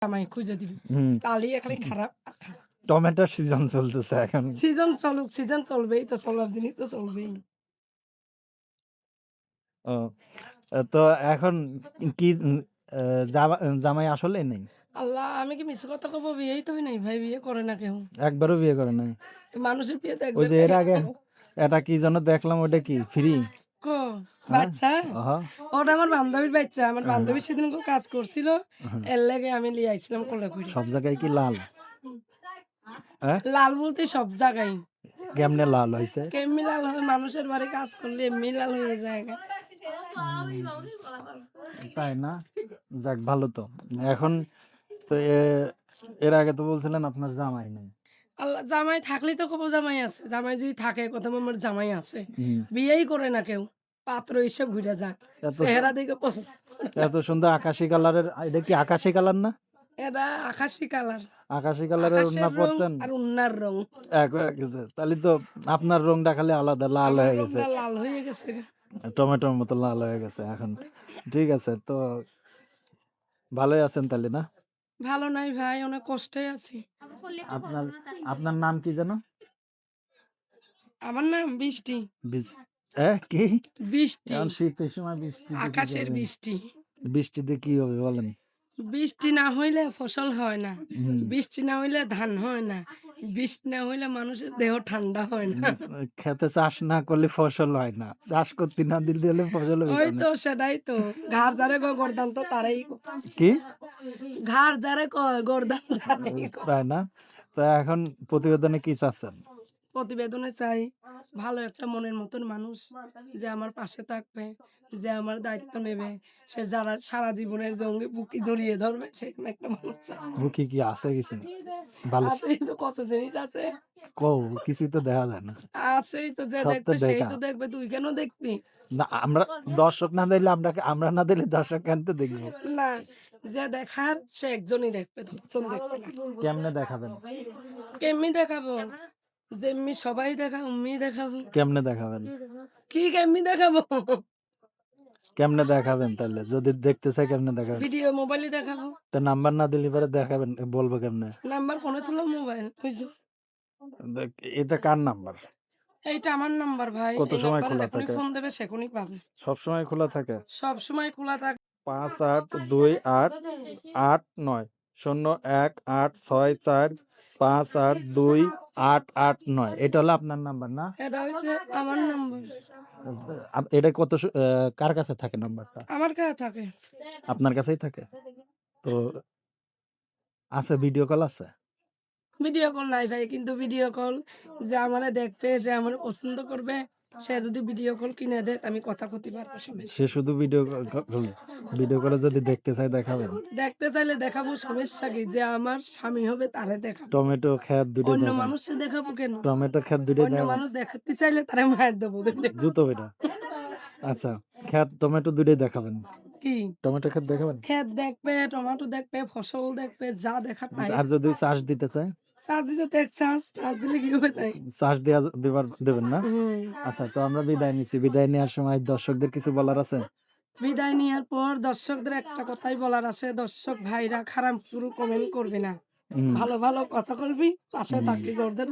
জামাই খুঁজে দিবি। হুম। তাহলেই খালি খারাপ আর খারাপ। টমেটোর সিজন চলতেছে এখন। সিজন চলুক, সিজন চলবেই তো, চলার জিনিস তো চলবেই। ও তো এখন কি জামাই আসলেই নেই? আল্লাহ, আমি কি মিছে কথা কব? বিয়েই তো হয় নাই ভাই, বিয়ে করে না কেউ। একবারও বিয়ে করে নাই? মানুষের বিয়ে তো ওই একবার যে এর করে। আগে এটা কি যেন দেখলাম, ওটা কি ফ্রি? কো হ্যাঁ। বাচ্চা? আহা। ওটা আমার বান্ধবীর বাচ্চা। আমার হ্যাঁ, বান্ধবী সেদিন কাজ করছিল। হ্যাঁ। এর লেগে আমি লিয়ে আইছিলাম কোলে করে। সব জায়গায় কি লাল? হ্যাঁ। লাল বলতে সব জায়গায়। কেমনে লাল হয়েছে? কেমনি লাল হবে? মানুষের বাড়ি কাজ করলে এমনি লাল হয়ে যায়। তাই না? যাক ভালো তো। এখন তো এর আগে তো বলছিলেন আপনার জামাই নেই। আল্লাহ, জামাই থাকলেই তো কব জামাই আছে। জামাই যদি থাকে কথা আমার জামাই আছে। হুম। বিয়েই করে না কেউ। পাত্র এসে ঘুরে যাক। এত চেহারা দেখে পছন্দ করে না। এত সুন্দর আকাশি কালারের, এটা কি আকাশি কালার না? এটা আকাশি কালার। আকাশি কালারের ওড়না আকাশের রং পরছেন? আর উন্নার রং। এক হয়ে গেছে। তাহলে তো আপনার রংটা খালি আলাদা, লাল আমার হয়ে গেছে। রংটা লাল হয়ে গেছে। টমেটোর মতো লাল হয়ে গেছে এখন। ঠিক আছে, তো ভালোই আছেন তাহলে না? ভালো নাই ভাই, অনেক কষ্টে আছি। আপনার আপনার নাম কি যেন? আমার নাম বৃষ্টি। কি? বৃষ্টি। এখন শীতের সময় বৃষ্টি দিয়ে কি আকাশের করবেন? বৃষ্টি। বৃষ্টি দিয়ে কি হবে বলেন? বৃষ্টি না হইলে ফসল হয় না। হুম। বৃষ্টি না হইলে ধান হয় না। বৃষ্টি না হইলে মানুষের দেহ ঠান্ডা হয় না। খেতে চাষ না করলে ফসল হয় না, চাষ করতে না দিলে ফসল হবে ওই কেমনে? তো সেটাই তো। ঘাড় যারে কয় গর্দান তো তারাই কি? ঘাড় যারে কয় গর্দান তারাই কয়। তাই না? তো এখন প্রতিবেদনে কি চাচ্ছেন? প্রতিবেদনে চাই ভালো একটা মনের মতন মানুষ, যে আমার পাশে থাকবে, যে আমার দায়িত্ব নেবে, সে যারা সারা জীবনের জঙ্গি বুকি জড়িয়ে ধরবে, সেরকম একটা মানুষ চাই। বুকি কি আছে কিছু? ভালো আছে তো, কত জিনিস আছে। কও, কিছুই তো দেখা যায় না। আছেই তো, যে সব তো দেখবে সেই দেখা। তো দেখবে, তুই কেন দেখবি? না আমরা দর্শক না দিলে আমরা না দিলে দর্শক কেন তো দেখবো? না, যে দেখার সে একজনই দেখবে, দুজন দেখবে না। কেমনে দেখাবেন? কেমনি দেখাবো? যেমনি সবাই দেখা অমনি দেখাবো। কেমনে দেখাবেন? কি কেমনি দেখাবো? কেমনে দেখাবেন তাহলে? যদি দেখতে চাই কেমনে দেখাবেন? ভিডিও মোবাইলে দেখাবো। তো নাম্বার না দিলে পরে দেখাবেন, বলবো কেমনে? নাম্বার ফোনে তুলো, মোবাইল বুঝছো? এটা কার নাম্বার? এইটা আমার নাম্বার ভাই। কত এই সময় নাম্বারে খোলা যখনই থাকে? ফোন দেবে সেখনই পাবে। সব সময় খোলা থাকে? সব সময় খোলা থাকে। 582809। এটা হলো আপনার নাম্বার না? এটা হচ্ছে আমার নাম্বার। এটা কার কাছে থাকে নাম্বারটা? আমার কাছে থাকে। আপনার কাছেই থাকে? তো আছে, ভিডিও কল আছে? ভিডিও কল নাই ভাই, কিন্তু ভিডিও কল যে আমারে দেখবে, যে আমার পছন্দ করবে, সে যদি ভিডিও কল কিনে দেয় আমি কথা কইতে পারবো সমস্যা। সে শুধু ভিডিও কলে যদি দেখতে চাই দেখাবেন? দেখতে চাইলে দেখাবো, সমস্যা কি? যে আমার স্বামী হবে তারে দেখাবো। টমেটো ক্ষেত দুটো অন্য দেখান। মানুষকে দেখাবো কেন? টমেটো ক্ষেত দুটো অন্য দেখাবেন? মানুষ দেখাতে চাইলে তারে মার দেবো। জুতো এটা। আচ্ছা, ক্ষেত টমেটো দুটোই দেখাবেন? কি? টমেটো ক্ষেত দেখাবেন? ক্ষেত দেখবে, টমেটো দেখবে, ফসল দেখবে, যা দেখার তাই। আর যদি চাষ দিতে চাই? চাষ দিতে দেখ, চাষ দিলে কি হবে তাই? চাষ দেবেন না? আচ্ছা, তো আমরা বিদায় নিচ্ছি। বিদায় নেওয়ার সময় দর্শকদের কিছু বলার আছে? বিদায় নেওয়ার পর দর্শকদের একটা কথাই বলার আছে, দর্শক ভাইরা খারাপ পুরো কমেন্ট করবি না, হুম। ভালো ভালো কথা বলবি, পাশে হুম। থাকবি, জোরদার